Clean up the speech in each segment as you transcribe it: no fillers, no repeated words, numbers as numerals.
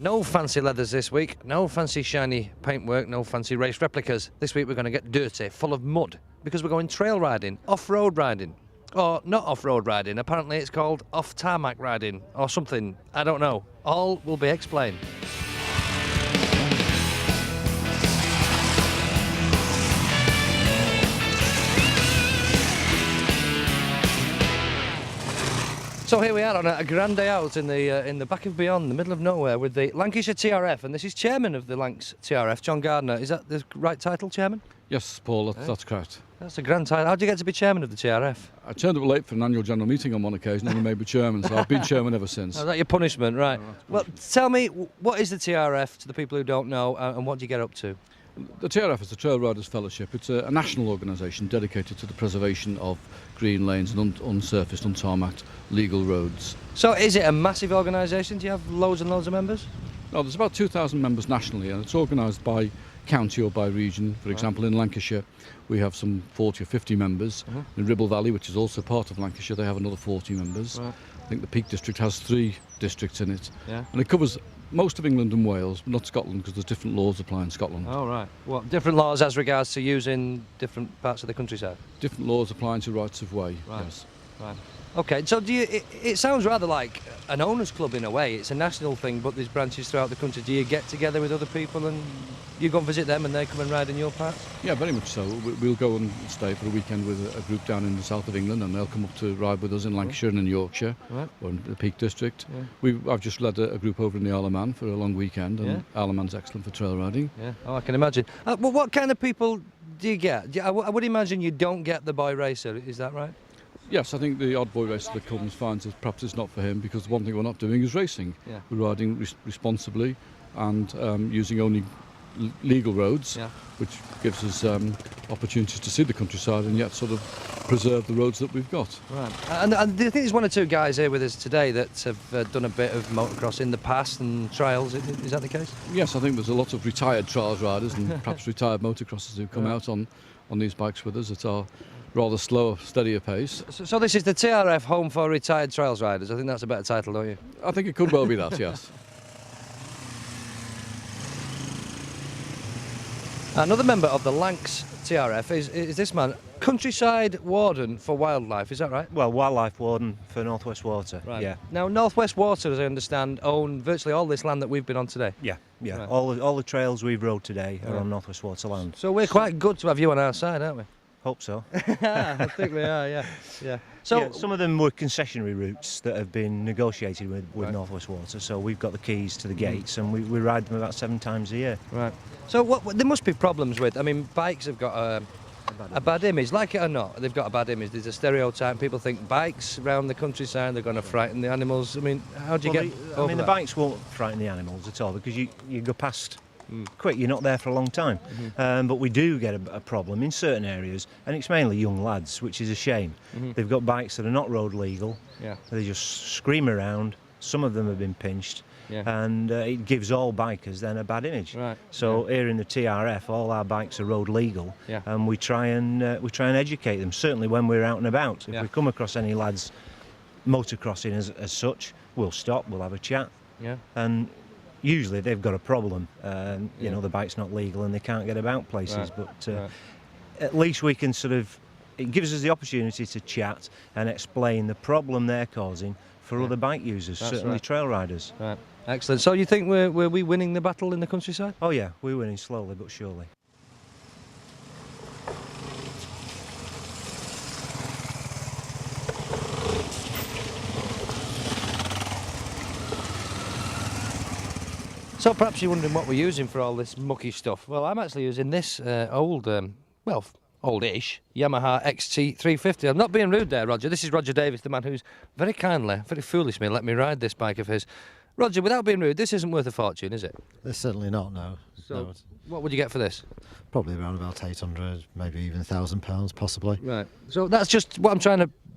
No fancy leathers this week, no fancy shiny paintwork, no fancy race replicas. This week we're going to get dirty, full of mud, because we're going trail riding, off-road riding. Or not off-road riding, apparently it's called off-tarmac riding, or something, I don't know. All will be explained. So here we are on a grand day out in the back of beyond, the middle of nowhere, with the Lancashire TRF, and this is chairman of the Lancs TRF, John Gardner. Is that the right title, chairman? Yes, Paul, that's correct. That's a grand title. How do you get to be chairman of the TRF? I turned up late for an annual general meeting on one occasion and I made me chairman, so I've been chairman ever since. Oh, is that your punishment, right? Well, tell me, what is the TRF to the people who don't know, and what do you get up to? The TRF is the Trail Riders Fellowship. It's a national organisation dedicated to the preservation of green lanes and unsurfaced, untarmacked, legal roads. So is it a massive organisation? Do you have loads and loads of members? No, there's about 2,000 members nationally, and it's organised by county or by region. For example, in Lancashire, we have some 40 or 50 members. In Ribble Valley, which is also part of Lancashire, they have another 40 members. I think the Peak District has 3 districts in it. And it covers most of England and Wales, but not Scotland, because there's different laws apply in Scotland. Oh, right. What, different laws as regards to using different parts of the countryside? Different laws applying to rights of way, yes. Right. Okay, so it sounds rather like an owners' club in a way. It's a national thing, but there's branches throughout the country. Do you get together with other people and you go and visit them and they come and ride in your parts? Yeah, very much so. We'll go and stay for a weekend with a group down in the south of England, and they'll come up to ride with us in Lancashire and in Yorkshire, or in the Peak District. I've just led a group over in the Isle of Man for a long weekend, and Isle of Man's excellent for trail riding. Yeah, oh, I can imagine. Well, what kind of people do you get? I would imagine you don't get the boy racer, is that right? Yes, I think the odd boy racer that comes finds that perhaps it's not for him, because one thing we're not doing is racing. We're riding responsibly and using only legal roads, which gives us opportunities to see the countryside and yet sort of preserve the roads that we've got. Right. And do you think there's one or two guys here with us today that have done a bit of motocross in the past and trials? Is that the case? Yes, I think there's a lot of retired trials riders and perhaps retired motocrossers who come out on these bikes with us at our rather slower, steadier pace. So this is the TRF Home for Retired Trials Riders. I think that's a better title, don't you? I think it could well be that, yes. Another member of the Lancs TRF is this man, Countryside Warden for Wildlife, is that right? Well, Wildlife Warden for North West Water, yeah. Now, North West Water, as I understand, own virtually all this land that we've been on today? Yeah. Right. All the trails we've rode today are on North West Water land. So we're quite good to have you on our side, aren't we? Hope so. I think we are, yeah. So some of them were concessionary routes that have been negotiated with North West Water, so we've got the keys to the gates and we ride them about 7 times a year. Right. So there must be problems with, I mean, bikes have got a bad image, like it or not, they've got a bad image. There's a stereotype, people think bikes around the countryside, they're going to frighten the animals. I mean, how do you get over the that? bikes won't frighten the animals at all, because you go past quick, you're not there for a long time. But we do get a problem in certain areas, and it's mainly young lads, which is a shame. They've got bikes that are not road legal, they just scream around, some of them have been pinched, and it gives all bikers then a bad image. So here in the TRF, all our bikes are road legal, and we try and educate them, certainly when we're out and about. If we come across any lads motocrossing as such, we'll stop, we'll have a chat, and usually they've got a problem, you know, the bike's not legal and they can't get about places, but at least we can it gives us the opportunity to chat and explain the problem they're causing for other bike users, certainly trail riders. Right. Excellent. So you think we're winning the battle in the countryside? Oh yeah, we're winning slowly but surely. So perhaps you're wondering what we're using for all this mucky stuff. Well, I'm actually using this oldish Yamaha XT350. I'm not being rude there, Roger. This is Roger Davis, the man who's very kindly, very foolishly let me ride this bike of his. Roger, without being rude, this isn't worth a fortune, is it? It's certainly not, no. So what would you get for this? Probably around about 800, maybe even £1,000 possibly. Right. So that's just what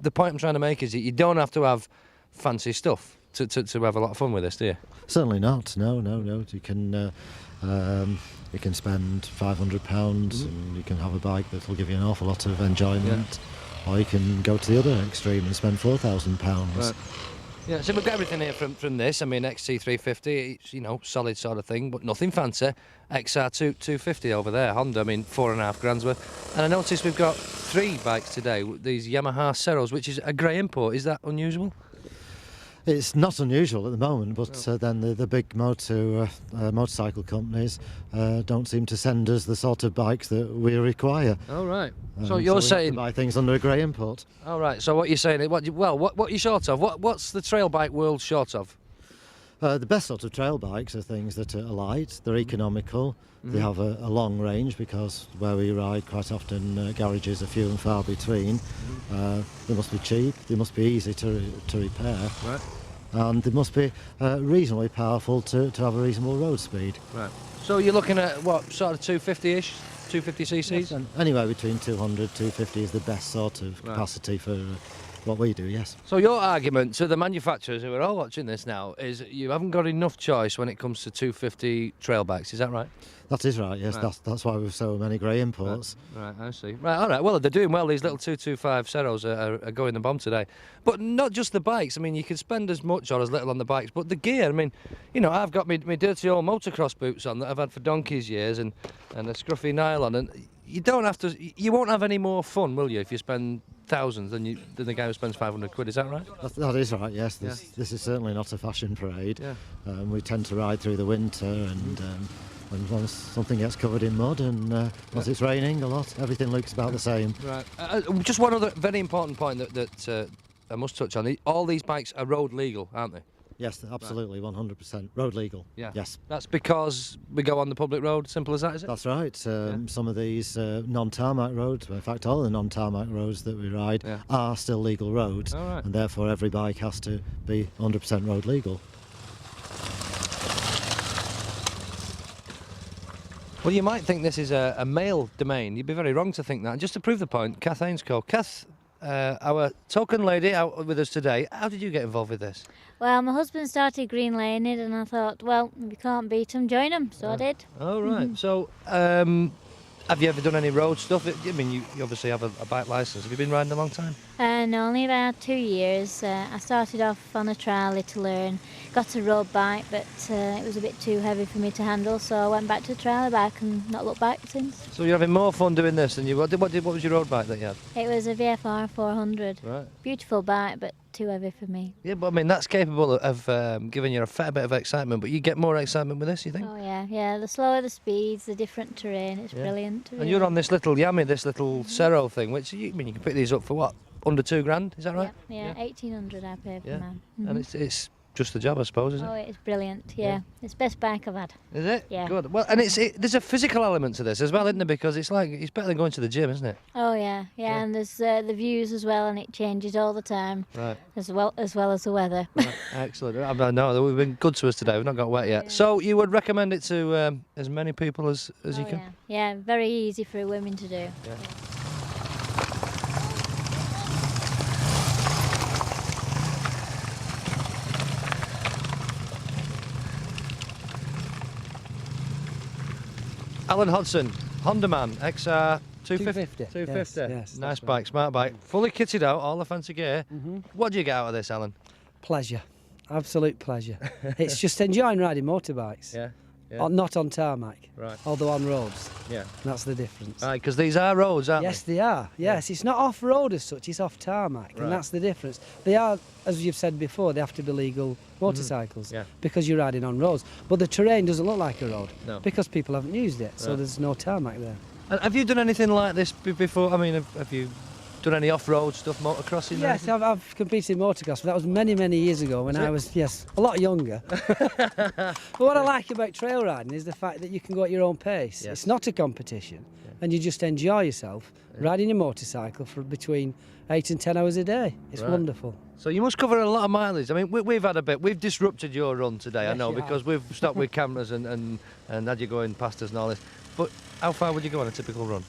the point I'm trying to make is that you don't have to have fancy stuff to have a lot of fun with this, do you? Certainly not. No. You can spend £500 and you can have a bike that will give you an awful lot of enjoyment, or you can go to the other extreme and spend £4,000. Yeah, so we've got everything here from this. I mean, XT350, it's, you know, solid sort of thing, but nothing fancy. XR250 over there, Honda, I mean, 4.5 grand's worth. And I noticed we've got 3 bikes today, these Yamaha Ceros, which is a grey import. Is that unusual? It's not unusual at the moment, but then the big motorcycle companies don't seem to send us the sort of bikes that we require. Oh, right. So you're we saying... have to buy things under a grey import. Oh, right. So what you're saying... What are you short of? What's the trail bike world short of? The best sort of trail bikes are things that are light, they're economical, they have a long range, because where we ride quite often garages are few and far between. They must be cheap, they must be easy to repair, Right. and they must be reasonably powerful to have a reasonable road speed. Right. So you're looking at, what, sort of 250-ish? 250 cc's? And anywhere between 200 250 is the best sort of capacity for what we do, yes. So your argument to the manufacturers who are all watching this now is you haven't got enough choice when it comes to 250 trail bikes, is that right? That is right, yes. Right. That's why we've so many grey imports. Right, I see. Right, all right. Well, they're doing well. These little 225 Ceros are going the bomb today. But not just the bikes. I mean, you can spend as much or as little on the bikes, but the gear. I mean, you know, I've got my dirty old motocross boots on that I've had for donkey's years, and a scruffy nylon, and you don't have to. You won't have any more fun, will you, if you spend thousands than the guy who spends 500 quid? Is that right? That is right, yes. This is certainly not a fashion parade. Yeah. We tend to ride through the winter, and once something gets covered in mud, and once it's raining a lot, everything looks about the same. Right. Just one other very important point that I must touch on. All these bikes are road legal, aren't they? Yes, absolutely, 100% road legal. Yeah. Yes. That's because we go on the public road. Simple as that, is it? That's right. Some of these non-tarmac roads, in fact, all the non-tarmac roads that we ride are still legal roads, All right. and therefore every bike has to be 100% road legal. Well, you might think this is a male domain. You'd be very wrong to think that. And just to prove the point, Kath Ainscough. Kath, our token lady out with us today, how did you get involved with this? Well, my husband started green laning and I thought, well, if you can't beat them, join them. So I did. Oh, right. So, have you ever done any road stuff? I mean, you obviously have a bike licence. Have you been riding a long time? And only about 2 years. I started off on a trolley to learn. Got a road bike, but it was a bit too heavy for me to handle, so I went back to a trolley bike and not looked back since. So you're having more fun doing this than you... What was your road bike that you had? It was a VFR 400. Right. Beautiful bike, but too heavy for me. Yeah, but I mean, that's capable of giving you a fair bit of excitement, but you get more excitement with this, you think? Oh yeah. The slower the speeds, the different terrain, it's brilliant. And you're on this little Yami, this little Cero thing, which, you can pick these up for what? Under £2,000, is that right? Yeah, 1,800 I paid for mine. And it's just the job, I suppose, isn't it? Oh, it's brilliant, yeah. It's the best bike I've had. Is it? Yeah. Good. Well, and there's a physical element to this as well, isn't there? Because it's better than going to the gym, isn't it? Oh yeah, and there's the views as well, and it changes all the time. Right. As well as the weather. Right. Excellent. I know we've been good to us today. We've not got wet yet. Yeah. So you would recommend it to as many people as you can? Yeah, very easy for women to do. Yeah. Alan Hodson, Honda man, XR 250. 250. Yes, Nice that's bike, right. smart bike. Fully kitted out, all the fancy gear. What do you get out of this, Alan? Pleasure, absolute pleasure. It's just enjoying riding motorbikes. Yeah. Not on tarmac, Right. although on roads. Yeah. That's the difference. Right, because these are roads, aren't Yes, they are. Yes, it's not off-road as such, it's off tarmac, Right. and that's the difference. They are, as you've said before, they have to be legal motorcycles Yeah. because you're riding on roads. But the terrain doesn't look like a road No. because people haven't used it, so Right. there's no tarmac there. And have you done anything like this before? I mean, have you done any off-road stuff, motocrossing? or Yes, anything? I've competed in motocross, but that was many, many years ago when I was, a lot younger. But what I like about trail riding is the fact that you can go at your own pace. Yes. It's not a competition, and you just enjoy yourself riding your motorcycle for between 8 and 10 hours a day. It's Right. wonderful. So you must cover a lot of mileage. I mean, we've had a bit. We've disrupted your run today, I Yes, know, you because we've stopped with cameras and had you going past us and all this. But how far would you go on a typical run?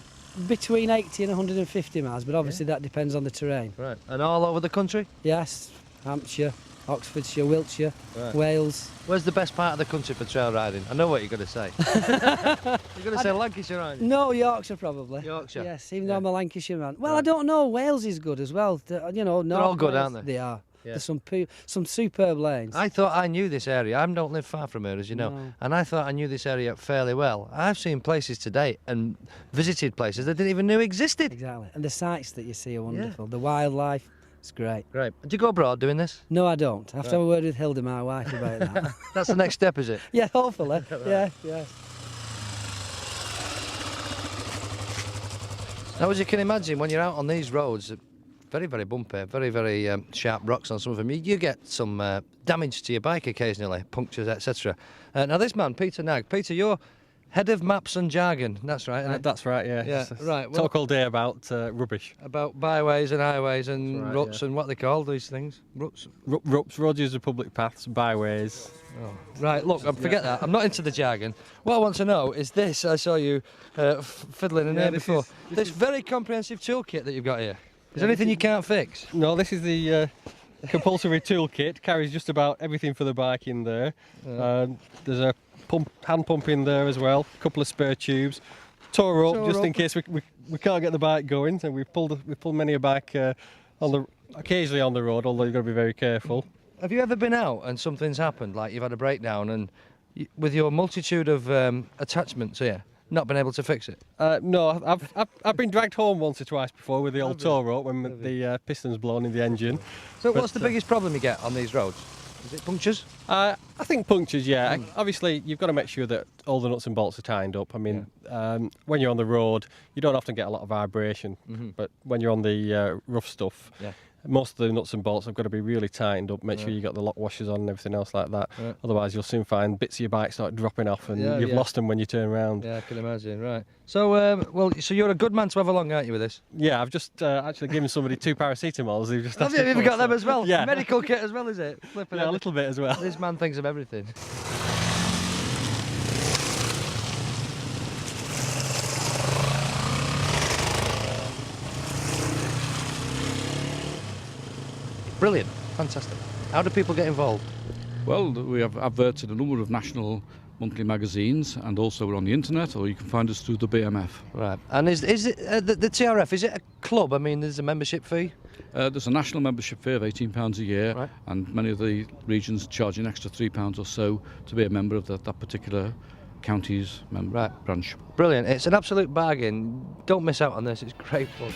Between 80 and 150 miles, but obviously that depends on the terrain. Right. And all over the country? Yes, Hampshire, Oxfordshire, Wiltshire, Right. Wales. Where's the best part of the country for trail riding? I know what you're going to say. You're going to say Lancashire, aren't you? No, Yorkshire probably. Yorkshire. Yes, even though I'm a Lancashire man. Well, I don't know. Wales is good as well. all good, aren't they? They are. There's some superb lanes. I thought I knew this area. I don't live far from here, as you know, No. and I thought I knew this area fairly well. I've seen places today and visited places that I didn't even know existed. Exactly. And the sights that you see are wonderful. The wildlife, it's great. Great. Do you go abroad doing this? No, I don't. I have to have a word with Hilda, my wife, about that. That's the next step, is it? Yeah, hopefully. Yeah. Now, as you can imagine, when you're out on these roads, very, very bumpy, very, very sharp rocks on some of them, you get some damage to your bike occasionally, punctures, etc. Now, this man, Peter Nagy. Peter, you're head of maps and jargon. That's right, isn't it? That's right, yeah. Yeah, right. Well, Talk all day about rubbish. about byways and highways and That's right, ruts yeah. and what they call these things. Ruts. Rups, road use of public paths, byways. Oh. Right, look, forget that. I'm not into the jargon. What I want to know is this. I saw you fiddling in there before. This very comprehensive toolkit that you've got here. Is there anything you can't fix? No, this is the compulsory toolkit. Carries just about everything for the bike in there. There's a hand pump in there as well. A couple of spare tubes. Tow rope just in case we can't get the bike going. So we've pulled many a bike occasionally on the road, although you've got to be very careful. Have you ever been out and something's happened, like you've had a breakdown, and with your multitude of attachments here, not been able to fix it? No, I've been dragged home once or twice before with the old tow rope when the piston's blown in the engine. So what's the biggest problem you get on these roads? Is it punctures? I think punctures, yeah. Obviously, you've got to make sure that all the nuts and bolts are tightened up. I mean, when you're on the road, you don't often get a lot of vibration, but when you're on the rough stuff, most of the nuts and bolts have got to be really tightened up. Make sure you got the lock washers on and everything else like that. Otherwise, you'll soon find bits of your bike start dropping off, and you've lost them when you turn around. Yeah, I can imagine. Right. So, so you're a good man to have along, aren't you, with this? Yeah, I've just actually given somebody 2 paracetamols. Who just Have you even got them as well? Yeah. Medical kit as well, is it? Flipping Yeah, a little bit as well. This man thinks of everything. Brilliant. Fantastic. How do people get involved? Well, we have adverts in a number of national monthly magazines, and also we're on the internet, or you can find us through the BMF. Right. And is it the TRF? Is it a club? I mean, there's a membership fee. There's a national membership fee of £18 a year, Right. and many of the regions charge an extra £3 or so to be a member of that particular county's branch. Brilliant. It's an absolute bargain. Don't miss out on this. It's great fun.